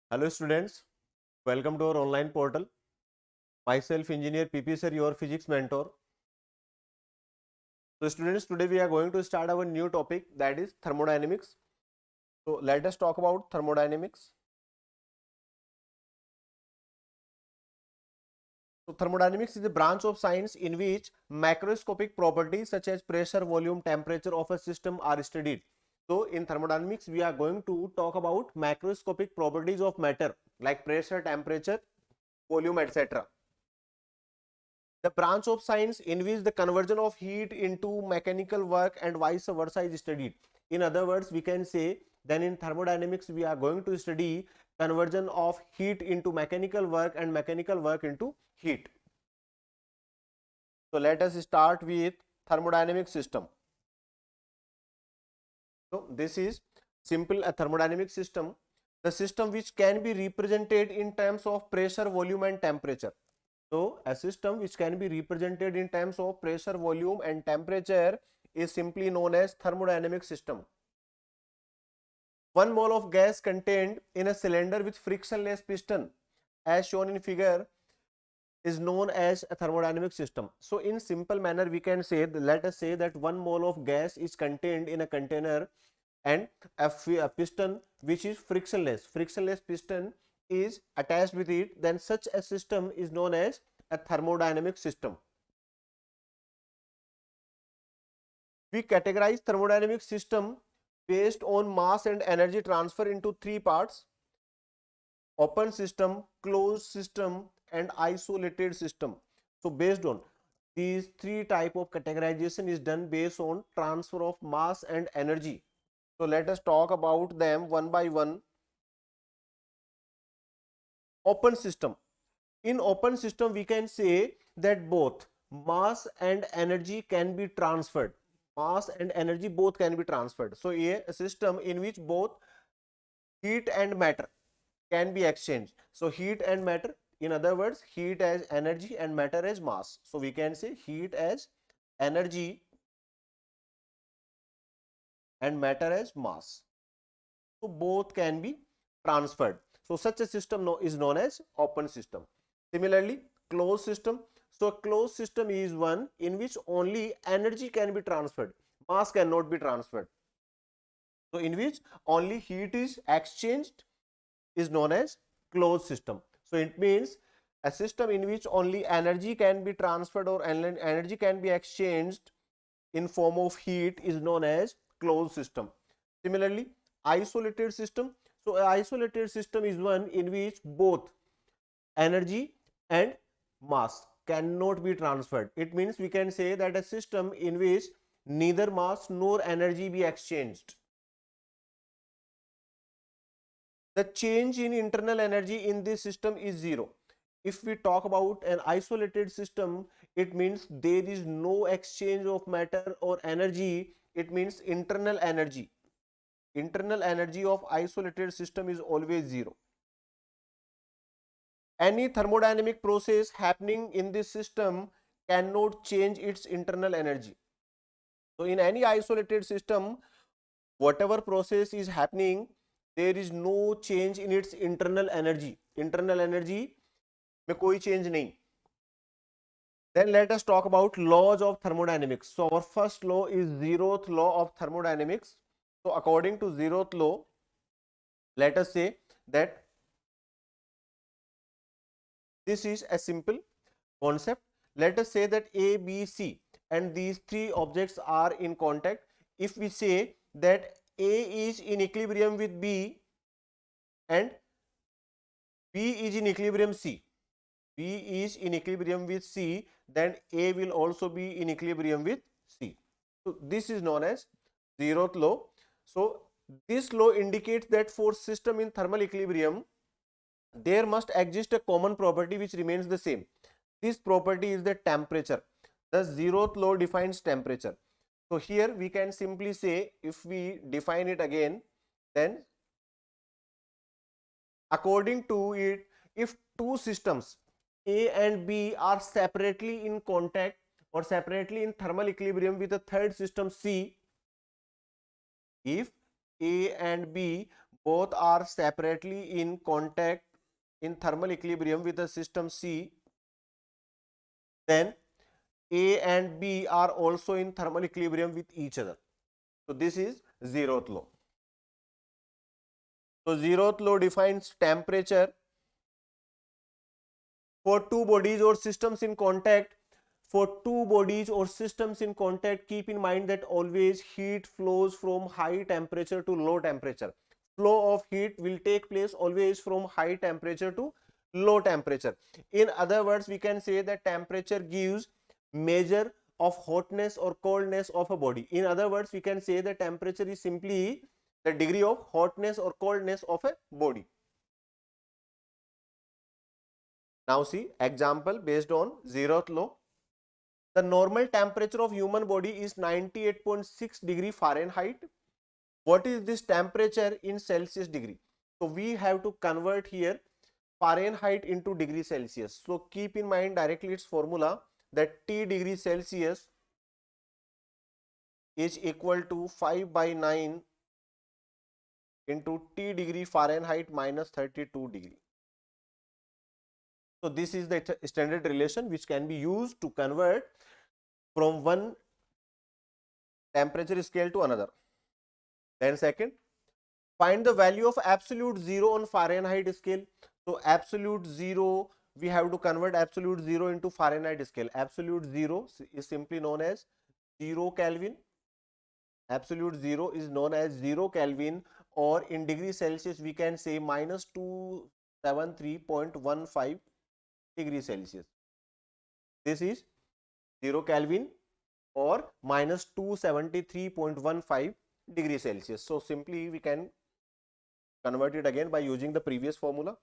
Hello students, welcome to our online portal. Myself engineer PP sir, your physics mentor. So students, today we are going to start our new topic, that is thermodynamics. So let us talk about thermodynamics. So thermodynamics is a branch of science in which macroscopic properties such as pressure, volume, temperature of a system are studied. So in thermodynamics we are going to talk about macroscopic properties of matter like pressure, temperature, volume, etc. The branch of science in which the conversion of heat into mechanical work and vice versa is studied. In other words, we can say then in thermodynamics we are going to study conversion of heat into mechanical work and mechanical work into heat. So let us start with thermodynamic system. So this is simple a thermodynamic system, the system which can be represented in terms of pressure, volume and temperature. So a system which can be represented in terms of pressure, volume and temperature is simply known as thermodynamic system. 1 mole of gas contained in a cylinder with frictionless piston as shown in figure is known as a thermodynamic system. So in simple manner we can say, let us say that 1 mole of gas is contained in a container and a piston which is frictionless piston is attached with it, then such a system is known as a thermodynamic system. We categorize thermodynamic system based on mass and energy transfer into three parts: open system, closed system and isolated system. So based on these three type of categorization is done based on transfer of mass and energy. So let us talk about them one by one. Open system. In open system we can say that both mass and energy can be transferred. Mass and energy both can be transferred. So a system in which both heat and matter can be exchanged. So heat and matter, in other words, heat as energy and matter as mass. So we can say heat as energy and matter as mass. So both can be transferred. So such a system is known as open system. Similarly, closed system. So a closed system is one in which only energy can be transferred, mass cannot be transferred. So in which only heat is exchanged is known as closed system. So it means a system in which only energy can be transferred or energy can be exchanged in form of heat is known as closed system. Similarly, isolated system. So an isolated system is one in which both energy and mass cannot be transferred. It means we can say that a system in which neither mass nor energy be exchanged. The change in internal energy in this system is zero. If we talk about an isolated system, it means there is no exchange of matter or energy. It means internal energy of isolated system is always zero. Any thermodynamic process happening in this system cannot change its internal energy. So in any isolated system, whatever process is happening, there is no change in its internal energy. Internal energy में कोई change नहीं. Then let us talk about laws of thermodynamics. So our first law is zeroth law of thermodynamics. So according to zeroth law, let us say that this is a simple concept. Let us say that A, B, C and these three objects are in contact. If we say that A is in equilibrium with B and B is in equilibrium C, B is in equilibrium with C, then A will also be in equilibrium with C. So this is known as zeroth law. So this law indicates that for system in thermal equilibrium, there must exist a common property which remains the same. This property is the temperature. The zeroth law defines temperature. So here we can simply say, if we define it again, then according to it, if two systems A and B are separately in contact or separately in thermal equilibrium with a third system C, if A and B both are separately in contact in thermal equilibrium with the system C, then A and B are also in thermal equilibrium with each other. So this is zeroth law. So zeroth law defines temperature for two bodies or systems in contact. For two bodies or systems in contact, keep in mind that always heat flows from high temperature to low temperature. Flow of heat will take place always from high temperature to low temperature. In other words, we can say that temperature gives measure of hotness or coldness of a body. In other words, we can say that temperature is simply the degree of hotness or coldness of a body. Now see example based on zeroth law. The normal temperature of human body is 98.6 degree Fahrenheit. What is this temperature in Celsius degree? So we have to convert here Fahrenheit into degree Celsius. So keep in mind directly its formula that T degree Celsius is equal to 5 by 9 into T degree Fahrenheit minus 32 degree. So this is the standard relation which can be used to convert from one temperature scale to another. Then second, find the value of absolute zero on Fahrenheit scale. So absolute zero, we have to convert absolute zero into Fahrenheit scale. Absolute zero is simply known as 0 Kelvin. Absolute zero is known as 0 Kelvin, or in degree Celsius we can say minus 273.15 degree Celsius. This is 0 Kelvin or minus 273.15 degree Celsius. So simply we can convert it again by using the previous formula.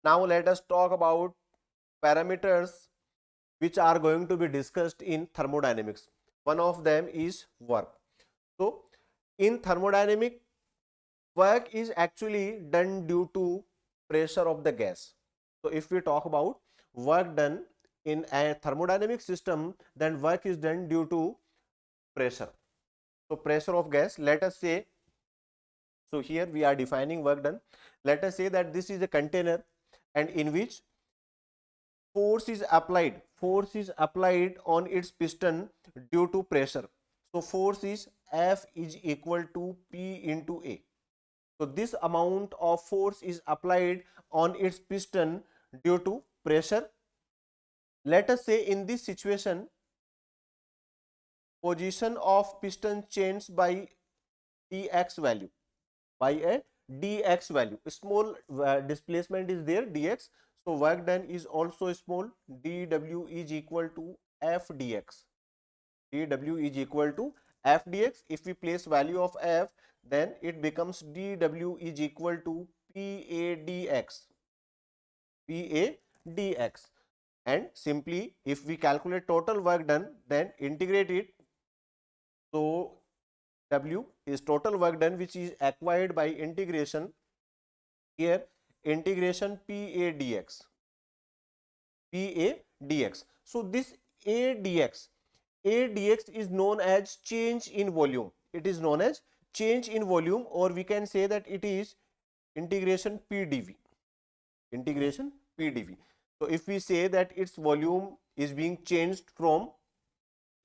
Now let us talk about parameters which are going to be discussed in thermodynamics. One of them is work. So in thermodynamic, work is actually done due to pressure of the gas. So if we talk about work done in a thermodynamic system, then work is done due to pressure. So pressure of gas, let us say, so here we are defining work done. Let us say that this is a container and in which force is applied on its piston due to pressure. So force is F is equal to P into A. So this amount of force is applied on its piston due to pressure. Let us say in this situation, position of piston changes by dx value, by a dx value. Small displacement is there, dx. So work done is also small. dw is equal to f dx. dw is equal to f dx. If we place value of f, then it becomes dw is equal to pa dx. pa dx. And simply if we calculate total work done, then integrate it. So W is total work done which is acquired by integration, here integration PA dx. PA dx. So this A dx is known as change in volume. It is known as change in volume, or we can say that it is integration PdV. Integration PdV. So if we say that its volume is being changed from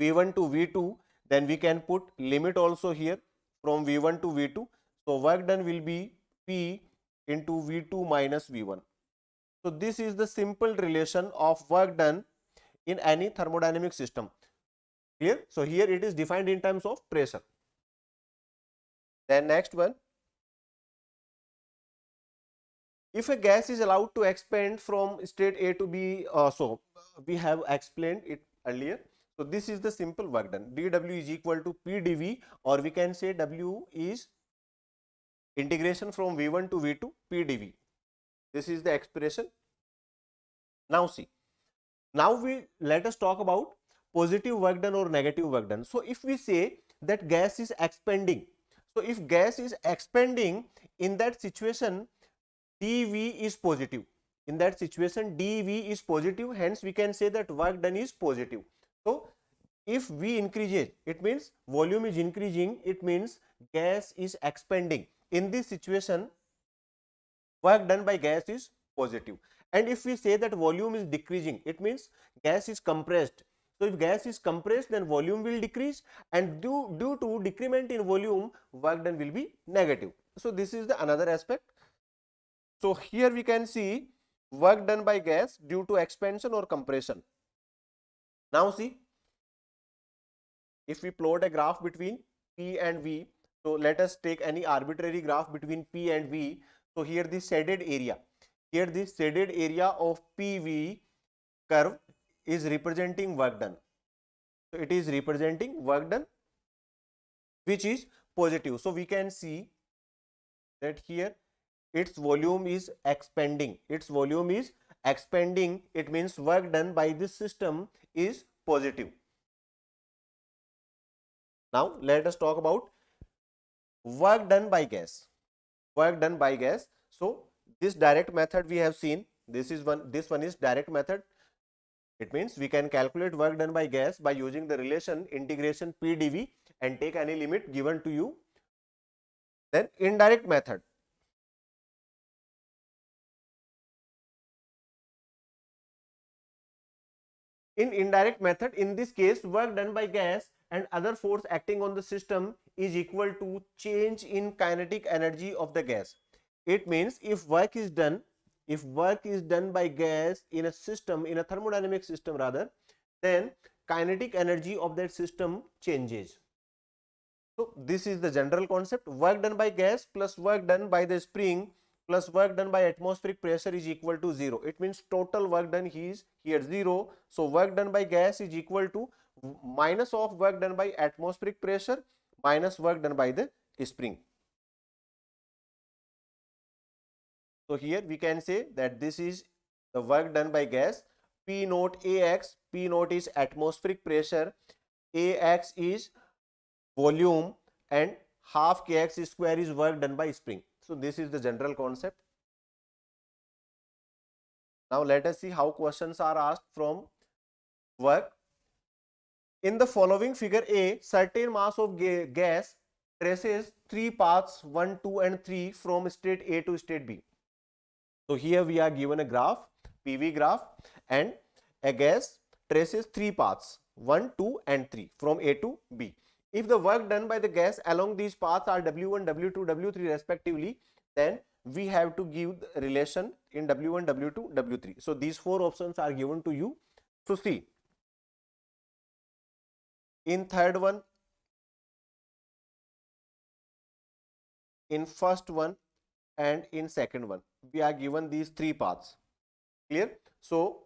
V1 to V2, then we can put limit also here from V1 to V2. So work done will be P into V2 minus V1. So this is the simple relation of work done in any thermodynamic system. Clear? So here it is defined in terms of pressure. Then next one, if a gas is allowed to expand from state A to B, so we have explained it earlier. So this is the simple work done. dW is equal to PdV, or we can say W is integration from V1 to V2 PdV. This is the expression. Now see, now let us talk about positive work done or negative work done. So if we say that gas is expanding, so if gas is expanding, in that situation dV is positive. In that situation dV is positive, hence we can say that work done is positive. So if V increases, it means volume is increasing, it means gas is expanding. in this situation work done by gas is positive. And if we say that volume is decreasing, it means gas is compressed. So if gas is compressed, then volume will decrease, and due to decrement in volume, work done will be negative. So this is the another aspect. So here we can see work done by gas due to expansion or compression. Now see, if we plot a graph between P and V, so let us take any arbitrary graph between P and V. So here the shaded area, here the shaded area of PV curve is representing work done. So it is representing work done which is positive. So we can see that here its volume is expanding. Its volume is expanding. It means work done by this system is positive. Now let us talk about work done by gas. Work done by gas. So this direct method we have seen. This one is direct method. It means we can calculate work done by gas by using the relation integration PdV and take any limit given to you. Then indirect method. In indirect method, in this case, work done by gas and other force acting on the system is equal to change in kinetic energy of the gas. It means if work is done by gas in a system, in a thermodynamic system rather, then kinetic energy of that system changes. So this is the general concept. Work done by gas plus work done by the spring plus work done by atmospheric pressure is equal to 0. It means total work done is here 0. So work done by gas is equal to minus of work done by atmospheric pressure minus work done by the spring. So here we can say that this is the work done by gas. P naught AX, P naught is atmospheric pressure, AX is volume, and half kx square is work done by spring. So this is the general concept. Now let us see how questions are asked from work. In the following figure A, certain mass of gas traces three paths 1, 2 and 3 from state A to state B. So here we are given a graph, PV graph, and a gas traces three paths 1, 2 and 3 from A to B. If the work done by the gas along these paths are W1, W2, W3 respectively, then we have to give the relation in W1, W2, W3. So these four options are given to you. So see, in third one, in first one and in second one, we are given these three paths. Clear? So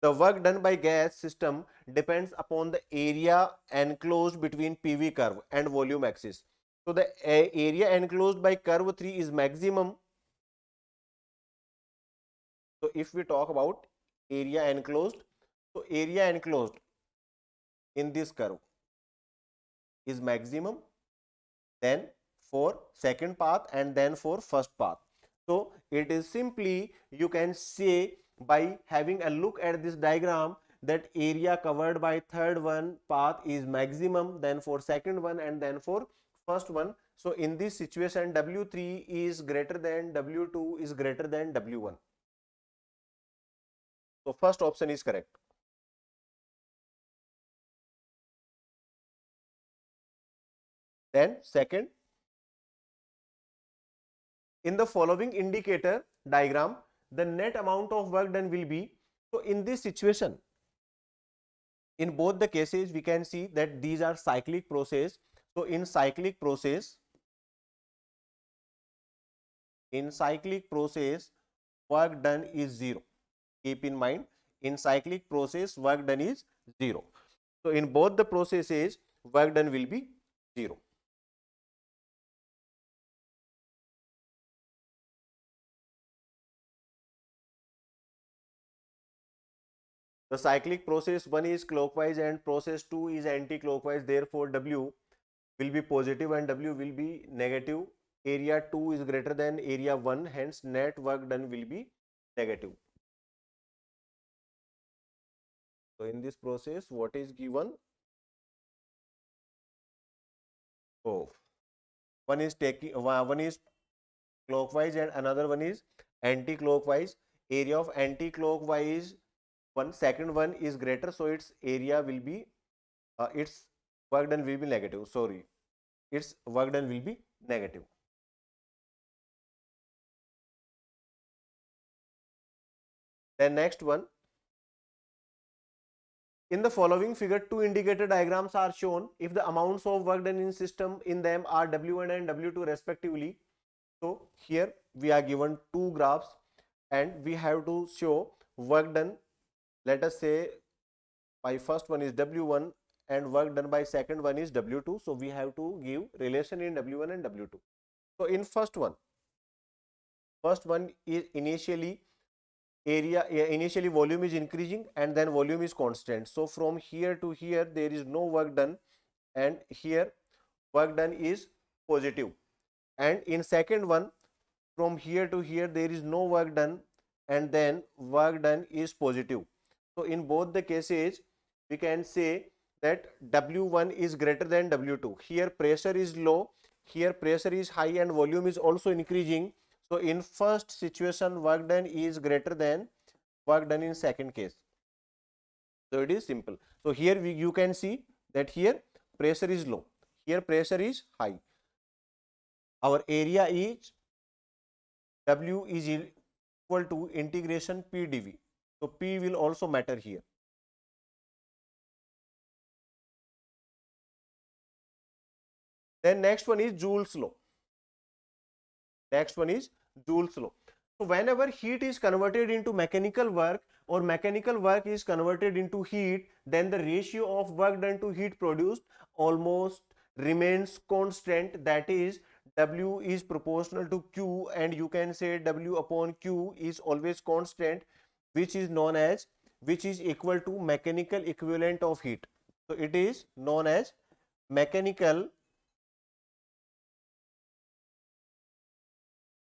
the work done by gas system depends upon the area enclosed between PV curve and volume axis. So the area enclosed by curve 3 is maximum. So if we talk about area enclosed, so area enclosed in this curve is maximum, then for second path and then for first path. So it is simply, you can say by having a look at this diagram, that area covered by third one path is maximum, then for second one and then for first one. So in this situation W3 is greater than W2 is greater than W1. So first option is correct. Then second, in the following indicator diagram, the net amount of work done will be. So in this situation, in both the cases we can see that these are cyclic process. So in cyclic process work done is 0. Keep in mind, in cyclic process work done is 0. So in both the processes work done will be 0. The cyclic process 1 is clockwise and process 2 is anti-clockwise, therefore W will be positive and W will be negative. Area 2 is greater than area 1, hence net work done will be negative. So in this process, what is given? Oh, one is clockwise and another one is anti-clockwise. Area of anti-clockwise one, second one is greater, so its area will be its work done will be negative. Sorry, its work done will be negative. Then next one, in the following figure, two indicator diagrams are shown. If the amounts of work done in system in them are W1 and W2 respectively. So here we are given two graphs and we have to show work done. Let us say by first one is W1 and work done by second one is W2. So we have to give relation in W1 and W2. So in first one is initially initially volume is increasing and then volume is constant. So from here to here there is no work done and here work done is positive. And in second one, from here to here there is no work done and then work done is positive. So in both the cases we can say that W1 is greater than W2. Here pressure is low, here pressure is high and volume is also increasing. So in first situation work done is greater than work done in second case. So it is simple. So here you can see that here pressure is low, here pressure is high. Our area is W is equal to integration P dV. So P will also matter here. Then next one is Joule's law. Next one is Joule's law. So whenever heat is converted into mechanical work or mechanical work is converted into heat, then the ratio of work done to heat produced almost remains constant. That is, W is proportional to Q and you can say W upon Q is always constant, which is known as, which is equal to mechanical equivalent of heat. So it is known as mechanical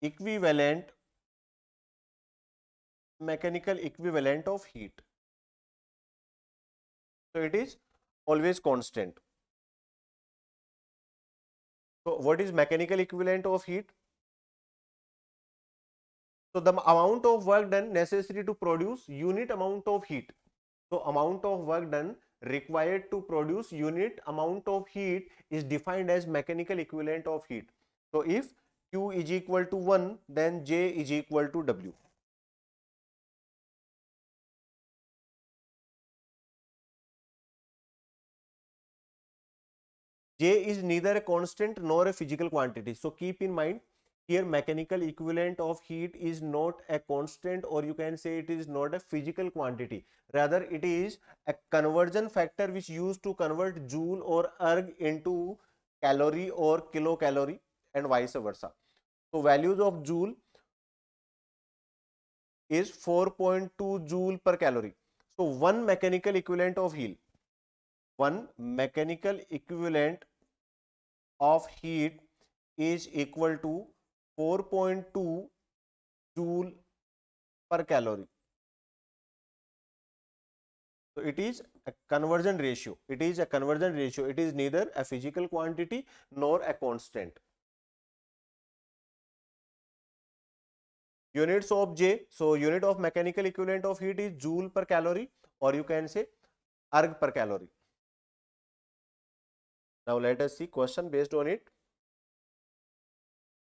equivalent, mechanical equivalent of heat. So it is always constant. So what is mechanical equivalent of heat? So the amount of work done necessary to produce unit amount of heat. So amount of work done required to produce unit amount of heat is defined as mechanical equivalent of heat. So if Q is equal to 1, then J is equal to W. J is neither a constant nor a physical quantity. So keep in mind, here mechanical equivalent of heat is not a constant, or you can say it is not a physical quantity. Rather it is a conversion factor which used to convert joule or erg into calorie or kilocalorie and vice versa. So values of joule is 4.2 joule per calorie. So one mechanical equivalent of heat, one mechanical equivalent of heat is equal to 4.2 joule per calorie. So it is a conversion ratio. It is a conversion ratio. It is neither a physical quantity nor a constant. Units of J. So unit of mechanical equivalent of heat is joule per calorie, or you can say erg per calorie. Now let us see question based on it.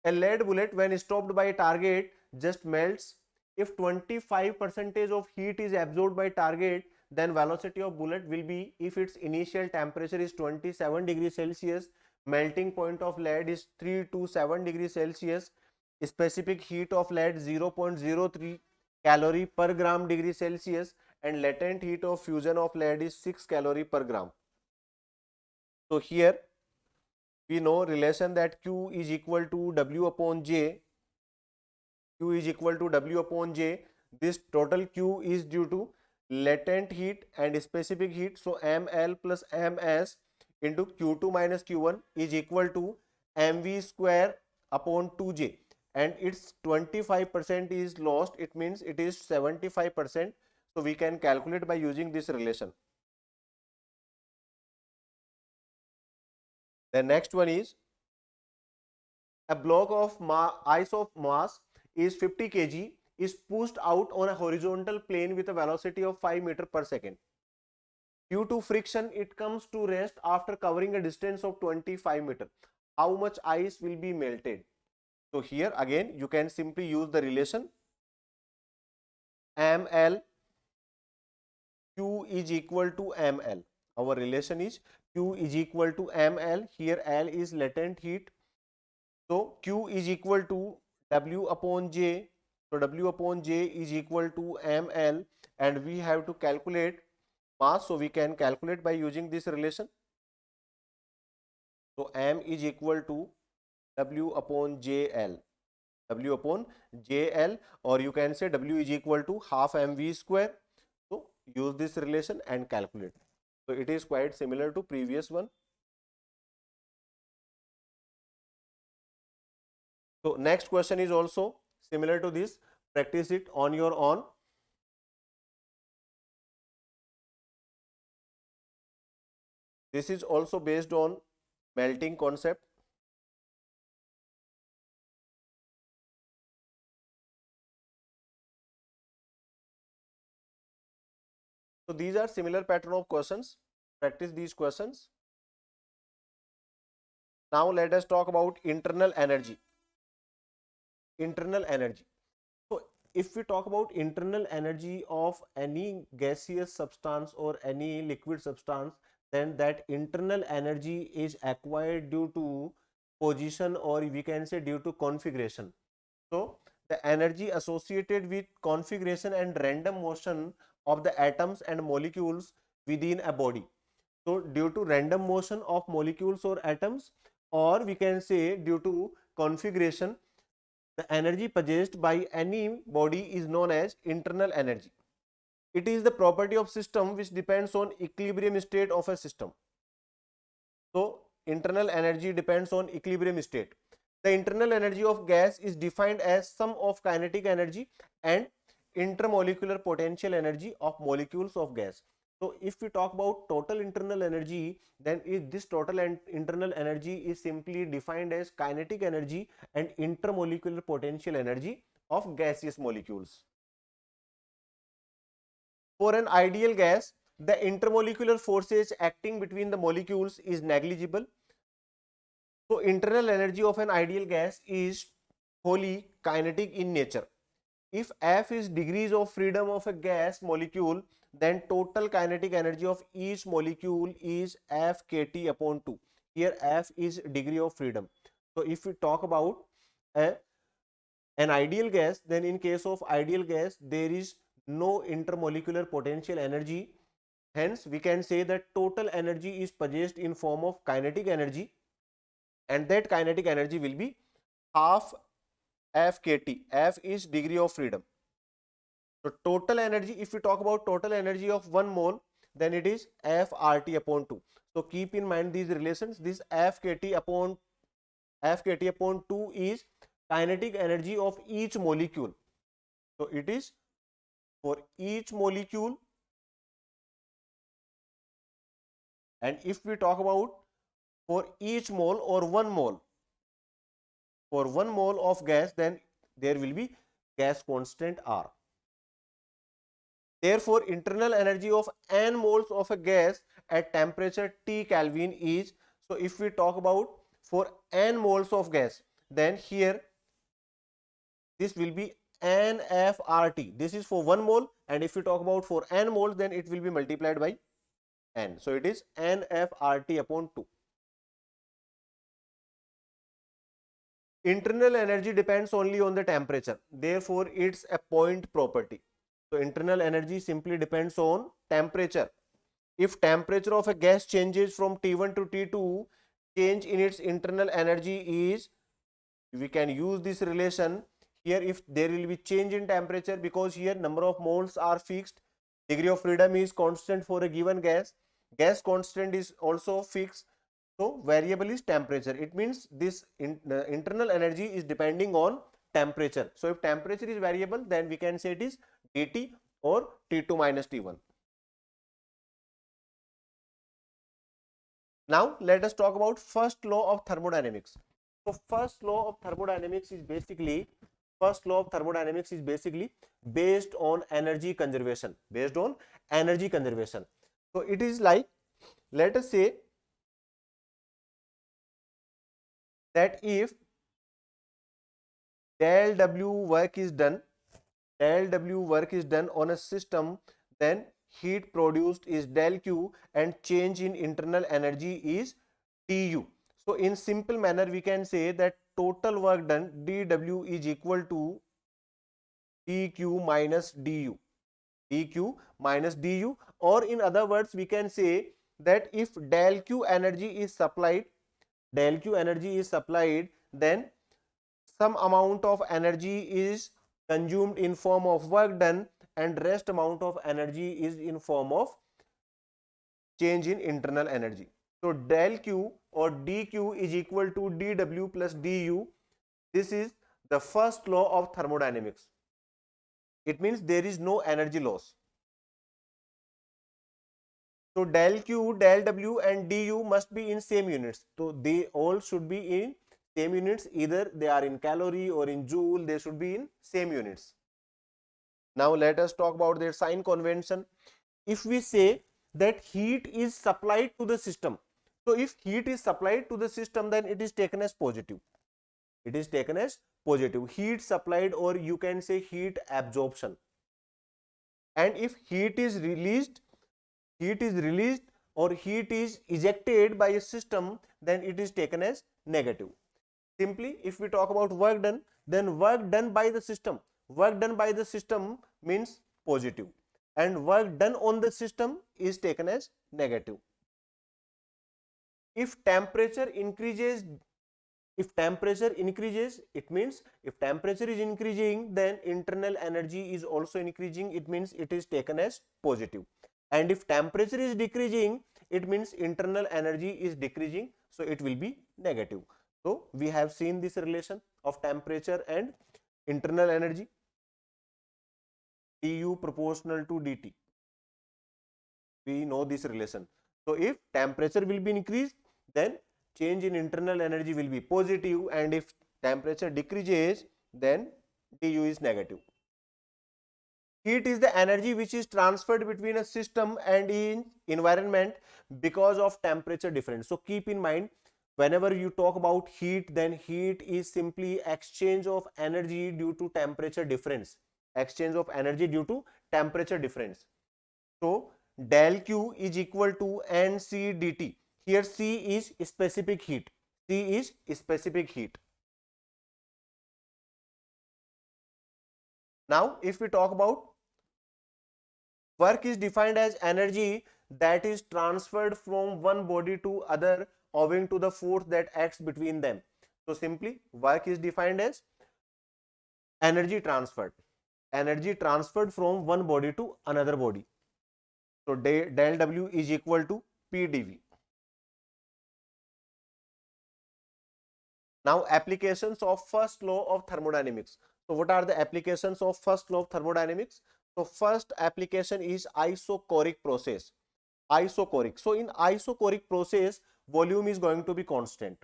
A lead bullet when stopped by a target just melts. If 25% of heat is absorbed by target, then velocity of bullet will be, if its initial temperature is 27 degrees Celsius, melting point of lead is 3 to 7 degrees Celsius, specific heat of lead 0.03 calorie per gram degree Celsius, and latent heat of fusion of lead is 6 calorie per gram. So here we know relation that Q is equal to W upon J. Q is equal to W upon J. This total Q is due to latent heat and specific heat. So ML plus MS into Q2 minus Q1 is equal to MV square upon 2J, and its 25% is lost. It means it is 75%. So we can calculate by using this relation. The next one is a block of ice of mass is 50 kg is pushed out on a horizontal plane with a velocity of 5 meter per second. Due to friction, it comes to rest after covering a distance of 25 meter. How much ice will be melted? So here again you can simply use the relation ml Q is equal to ml. Our relation is Q is equal to ml. Here L is latent heat. So Q is equal to W upon J. So W upon J is equal to ml, and we have to calculate mass. So we can calculate by using this relation. So m is equal to W upon JL. W upon JL, or you can say W is equal to half mv square. So use this relation and calculate. So it is quite similar to previous one. So next question is also similar to this. Practice it on your own. This is also based on melting concept. So these are similar pattern of questions. Practice these questions. Now let us talk about internal energy. Internal energy. So if we talk about internal energy of any gaseous substance or any liquid substance, then that internal energy is acquired due to position, or we can say due to configuration. So the energy associated with configuration and random motion of the atoms and molecules within a body. So due to random motion of molecules or atoms, or we can say due to configuration, the energy possessed by any body is known as internal energy. It is the property of system which depends on equilibrium state of a system. So internal energy depends on equilibrium state. The internal energy of gas is defined as sum of kinetic energy and intermolecular potential energy of molecules of gas. So if we talk about total internal energy, then this total internal energy is simply defined as kinetic energy and intermolecular potential energy of gaseous molecules. For an ideal gas, the intermolecular forces acting between the molecules is negligible. So internal energy of an ideal gas is wholly kinetic in nature. If F is degrees of freedom of a gas molecule, then total kinetic energy of each molecule is F kT upon 2. Here F is degree of freedom. So if we talk about an ideal gas, then in case of ideal gas, there is no intermolecular potential energy. Hence, we can say that total energy is possessed in form of kinetic energy, and that kinetic energy will be half F kT. F is degree of freedom. So total energy, if we talk about total energy of 1 mole, then it is F RT upon 2. So keep in mind these relations. This F kT upon 2 is kinetic energy of each molecule. So it is for each molecule. And if we talk about for each mole or 1 mole, for 1 mole of gas, then there will be gas constant R. Therefore, internal energy of n moles of a gas at temperature T Kelvin is, so if we talk about for n moles of gas, then here this will be NFRT. This is for 1 mole, and if we talk about for n moles, then it will be multiplied by n. So it is NFRT upon 2. Internal energy depends only on the temperature. Therefore, it's a point property. So internal energy simply depends on temperature. If temperature of a gas changes from T1 to T2, change in its internal energy is, we can use this relation here. If there will be change in temperature, because here number of moles are fixed, degree of freedom is constant for a given gas, gas constant is also fixed. So variable is temperature. It means this internal energy is depending on temperature. So if temperature is variable, then we can say it is dT or T2 minus T1. Now let us talk about first law of thermodynamics. So first law of thermodynamics is basically based on energy conservation. Based on energy conservation. So it is like, let us say that if del W work is done, on a system, then heat produced is del Q and change in internal energy is dU. So in simple manner we can say that total work done dW is equal to dQ minus dU. dQ minus dU, or in other words we can say that if del Q energy is supplied, then some amount of energy is consumed in form of work done and rest amount of energy is in form of change in internal energy. So del Q or dQ is equal to dW plus du. This is the first law of thermodynamics. It means there is no energy loss. So del Q, del W and du must be in same units. So they all should be in same units. Either they are in calorie or in joule, they should be in same units. Now let us talk about their sign convention. If we say that heat is supplied to the system, so if heat is supplied to the system, then it is taken as positive. It is taken as positive. Heat supplied, or you can say heat absorption. And if heat is released or heat is ejected by a system, then it is taken as negative. Simply, if we talk about work done, then work done by the system means positive, and work done on the system is taken as negative. If temperature increases, it means if temperature is increasing, then internal energy is also increasing. It means it is taken as positive. And if temperature is decreasing, it means internal energy is decreasing, so it will be negative. So we have seen this relation of temperature and internal energy, du proportional to dt. We know this relation. So if temperature will be increased, then change in internal energy will be positive, and if temperature decreases, then du is negative. Heat is the energy which is transferred between a system and in environment because of temperature difference. So keep in mind, whenever you talk about heat, then heat is simply exchange of energy due to temperature difference. So del Q is equal to NC dt. Here C is specific heat. Now if we talk about work, is defined as energy that is transferred from one body to other owing to the force that acts between them. So simply, work is defined as energy transferred from one body to another body. So del W is equal to PdV. Now applications of first law of thermodynamics. So what are the applications of first law of thermodynamics? So first application is isochoric process. So in isochoric process, volume is going to be constant.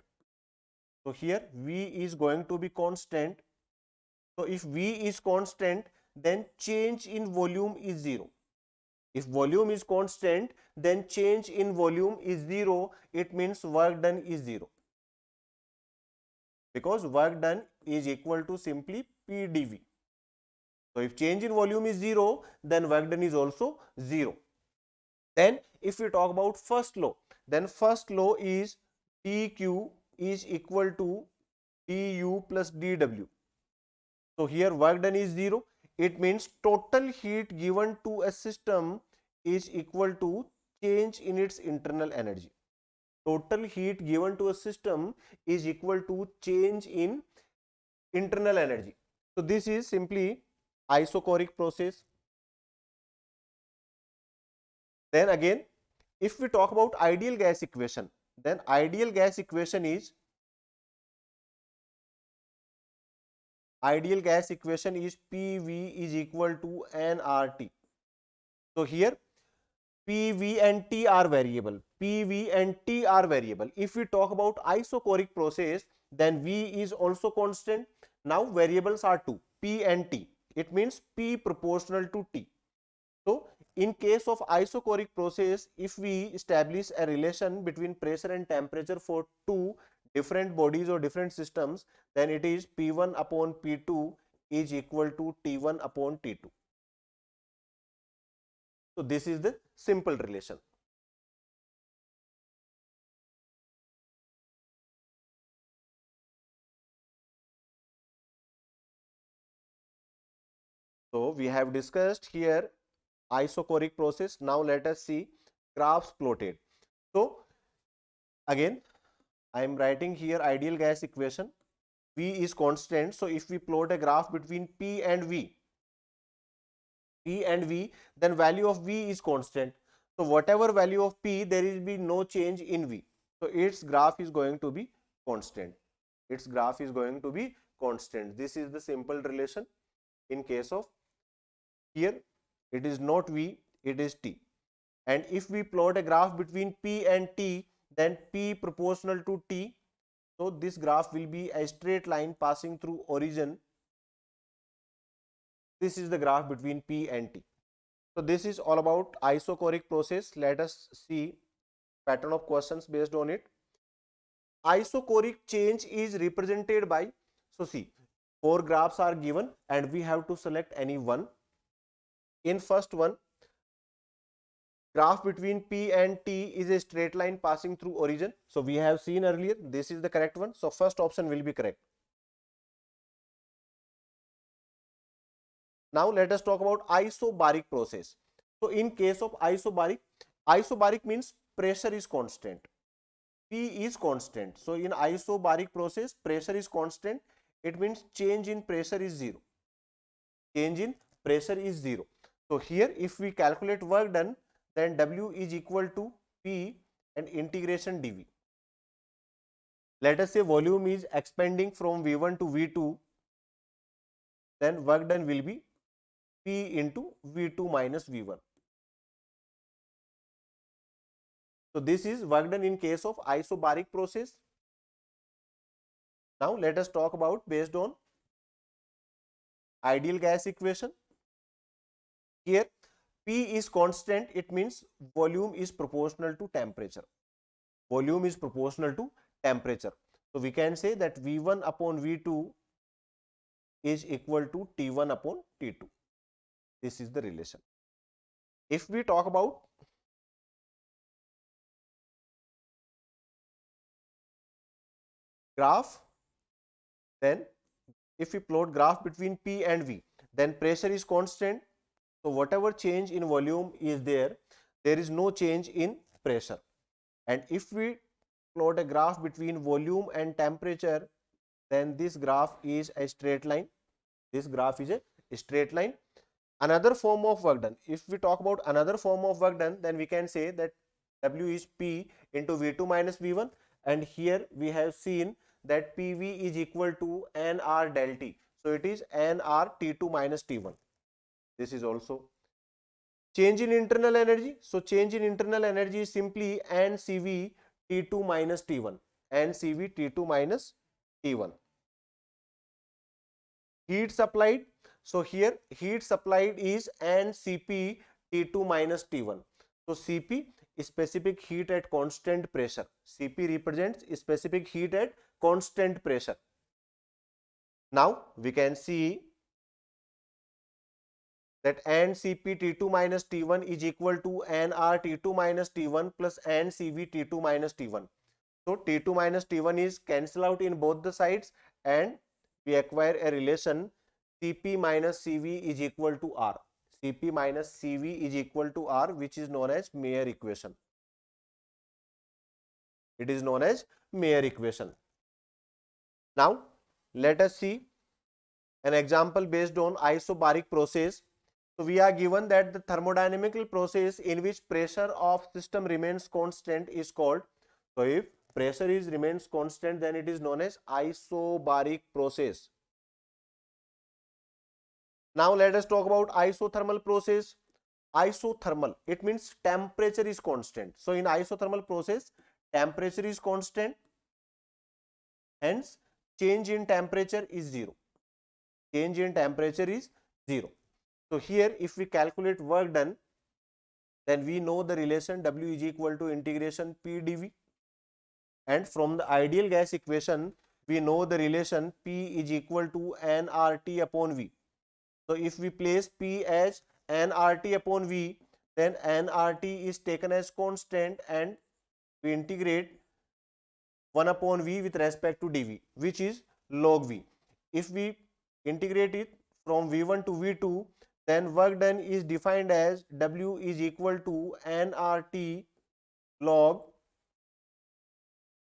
So here V is going to be constant. So if V is constant, then change in volume is zero. If volume is constant, then change in volume is zero. It means work done is zero, because work done is equal to simply PdV. So if change in volume is zero, then work done is also zero. Then if we talk about first law, then first law is dQ is equal to du plus dW. So here work done is zero. It means total heat given to a system is equal to change in its internal energy. Total heat given to a system is equal to change in internal energy. So this is simply isochoric process. Then again, if we talk about ideal gas equation, then ideal gas equation is PV is equal to nRT. So here PV and T are variable. PV and T are variable. If we talk about isochoric process, then V is also constant. Now variables are two, P and T. It means P proportional to T. So in case of isochoric process, if we establish a relation between pressure and temperature for two different bodies or different systems, then it is P1 upon P2 is equal to T1 upon T2. So this is the simple relation. So we have discussed here isochoric process. Now let us see graphs plotted. So again, I am writing here ideal gas equation. V is constant. So if we plot a graph between P and V, then value of V is constant. So whatever value of P, there will be no change in V. So its graph is going to be constant. Its graph is going to be constant. This is the simple relation. In case of here, it is not V, it is T. And if we plot a graph between P and T, then P proportional to T. So this graph will be a straight line passing through origin. This is the graph between P and T. So this is all about isochoric process. Let us see pattern of questions based on it. Isochoric change is represented by, so see, four graphs are given and we have to select any one. In first one, graph between P and T is a straight line passing through origin. So we have seen earlier, this is the correct one. So first option will be correct. Now let us talk about isobaric process. So in case of isobaric, isobaric means pressure is constant. P is constant. So in isobaric process, pressure is constant. It means change in pressure is zero. Change in pressure is zero. So here if we calculate work done, then W is equal to P and integration dV. Let us say volume is expanding from V1 to V2, then work done will be P into V2 minus V1. So this is work done in case of isobaric process. Now let us talk about based on ideal gas equation. Here P is constant, it means volume is proportional to temperature. Volume is proportional to temperature. So we can say that V1 upon V2 is equal to T1 upon T2. This is the relation. If we talk about graph, then if we plot graph between P and V, then pressure is constant. So whatever change in volume is there, there is no change in pressure. And if we plot a graph between volume and temperature, then this graph is a straight line. This graph is a straight line. Another form of work done. If we talk about another form of work done, then we can say that W is P into V2 minus V1. And here we have seen that PV is equal to NR del T. So it is NR T2 minus T1. This is also change in internal energy. So change in internal energy is simply NCV T2 minus T1. NCV T2 minus T1. Heat supplied. So here heat supplied is NCP T2 minus T1. So CP is specific heat at constant pressure. CP represents specific heat at constant pressure. Now we can see that NCP T2 minus T1 is equal to NR T2 minus T1 plus NCV T2 minus T1. So T2 minus T1 is cancelled out in both the sides and we acquire a relation Cp minus Cv is equal to R. Cp minus Cv is equal to R, which is known as Mayer equation. It is known as Mayer equation. Now let us see an example based on isobaric process. So we are given that the thermodynamical process in which pressure of system remains constant is called. So if pressure is remains constant, then it is known as isobaric process. Now let us talk about isothermal process. isothermal, it means temperature is constant. So in isothermal process, temperature is constant, hence change in temperature is zero. Change in temperature is zero. So here if we calculate work done, then we know the relation W is equal to integration P dV, and from the ideal gas equation we know the relation P is equal to nRT upon V. So if we place P as nRT upon V, then nRT is taken as constant and we integrate 1 upon V with respect to dV, which is log V. If we integrate it from V1 to V2, then work done is defined as W is equal to nRT log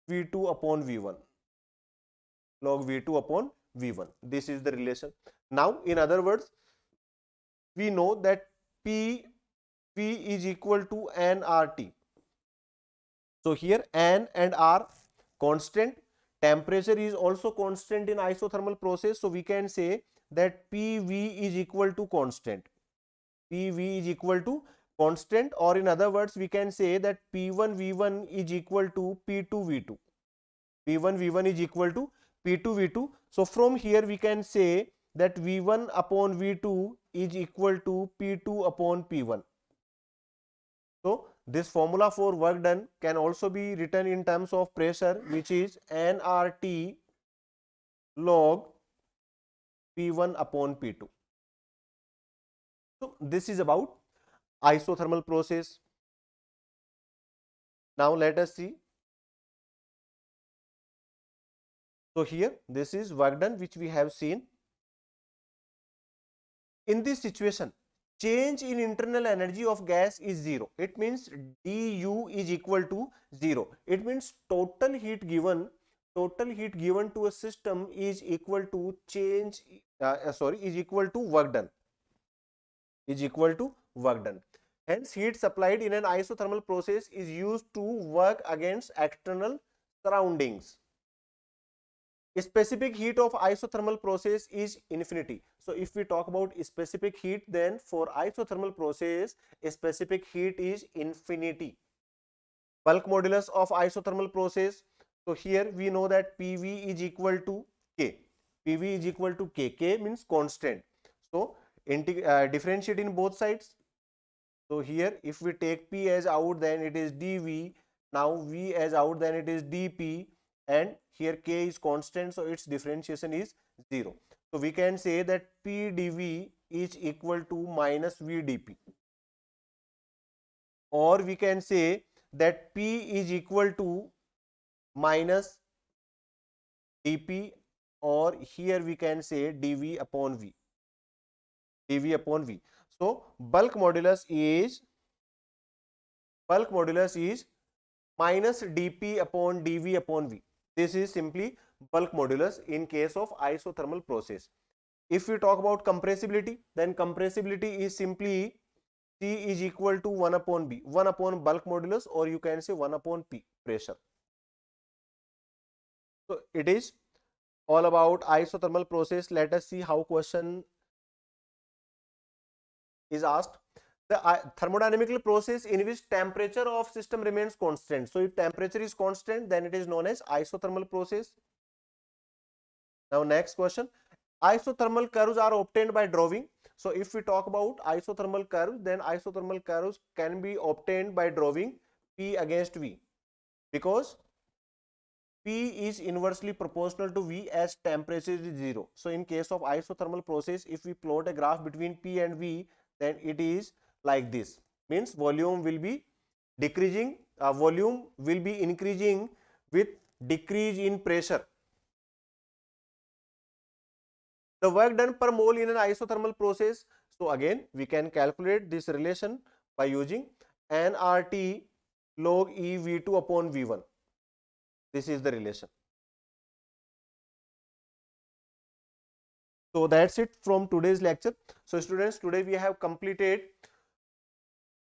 V2 upon V1. Log V2 upon V1. This is the relation. Now, in other words, we know that P V is equal to nRT. So here N and R constant, temperature is also constant in isothermal process, so we can say that PV is equal to constant. PV is equal to constant, or in other words we can say that P1 V1 is equal to P2 V2. P1 V1 is equal to P2 V2. So from here we can say that V1 upon V2 is equal to P2 upon P1. So this formula for work done can also be written in terms of pressure, which is nRT log P1 upon P2. So this is about isothermal process. Now let us see. So here this is work done which we have seen. In this situation, change in internal energy of gas is zero. It means du is equal to zero. It means total heat given to a system is equal to change is equal to work done, hence heat supplied in an isothermal process is used to work against external surroundings. Specific heat of isothermal process is infinity. So if we talk about specific heat, then for isothermal process specific heat is infinity. Bulk modulus of isothermal process, so here we know that PV is equal to K. PV is equal to K. K means constant. So differentiate in both sides. So here if we take P as out, then it is dV. Now V as out, then it is dP, and here K is constant, so its differentiation is 0. So we can say that P dV is equal to minus V dP, or we can say that P is equal to minus dP, or here we can say dV upon V. dV upon V. So bulk modulus is minus dP upon dV upon V. This is simply bulk modulus in case of isothermal process. If we talk about compressibility, then compressibility is simply C is equal to 1 upon B, 1 upon bulk modulus, or you can say 1 upon P, pressure. So it is all about isothermal process. Let us see how question is asked. The thermodynamical process in which temperature of system remains constant. So if temperature is constant, then it is known as isothermal process. Now next question, isothermal curves are obtained by drawing. So if we talk about isothermal curves, then isothermal curves can be obtained by drawing P against V, because P is inversely proportional to V as temperature is 0. So in case of isothermal process, if we plot a graph between P and V, then it is like this. Means volume will be decreasing, volume will be increasing with decrease in pressure. The work done per mole in an isothermal process. So again, we can calculate this relation by using nRT log E V2 upon V1. This is the relation. So that's it from today's lecture. So students, today we have completed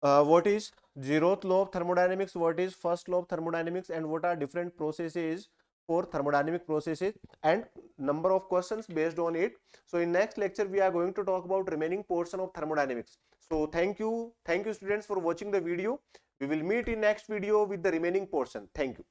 what is zeroth law of thermodynamics, what is first law of thermodynamics, and what are different processes for thermodynamic processes and number of questions based on it. So in next lecture we are going to talk about remaining portion of thermodynamics. So thank you students for watching the video. We will meet in next video with the remaining portion. Thank you.